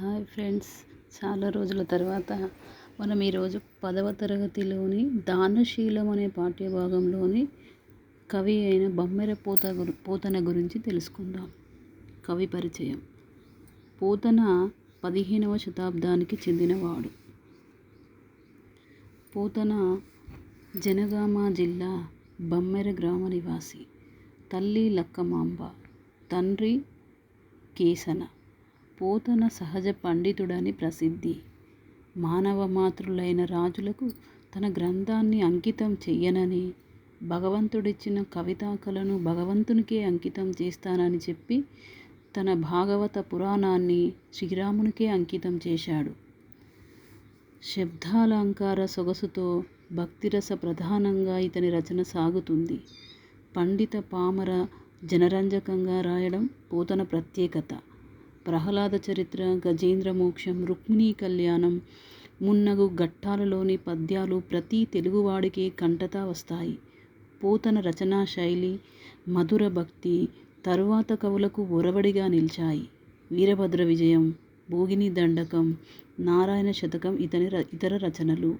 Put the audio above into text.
Hi friends, చాలా రోజుల తర్వాత మనం ఈరోజు 10వ తరగతిలోని దానశీలం అనే పాఠ్యభాగంలోని కవి అయిన బమ్మెర పోతన గురించి తెలుసుకుందాం. కవి పరిచయం. పోతన 15వ శతాబ్దానికి చెందినవాడు. పోతన జనగామ జిల్లా బమ్మెర గ్రామ నివాసి. తల్లి లక్కమాంబ, తండ్రి కేసన. పోతన సహజ పండితుడని ప్రసిద్ధి. మానవ మాతృలైన రాజులకు తన గ్రంథాన్ని అంకితం చెయ్యనని, భగవంతుడిచ్చిన కవితాకళను భగవంతునికే అంకితం చేస్తానని చెప్పి తన భాగవత పురాణాన్ని శ్రీరామునికే అంకితం చేశాడు. శబ్దాలంకార సొగసుతో భక్తిరస ప్రధానంగా ఇతని రచన సాగుతుంది. పండిత పామర జనరంజకంగా రాయడం పోతన ప్రత్యేకత. ప్రహ్లాద చరిత్ర, గజేంద్ర మోక్షం, రుక్మిణీ కళ్యాణం మున్నగు ఘట్టాలలోని పద్యాలు ప్రతి తెలుగువాడికి కంటతా వస్తాయి. పోతన రచనా శైలి, మధుర భక్తి తరువాత కవులకు ఒరవడిగా నిలిచాయి. వీరభద్ర విజయం, భోగిని దండకం, నారాయణ శతకం ఇతర రచనలు.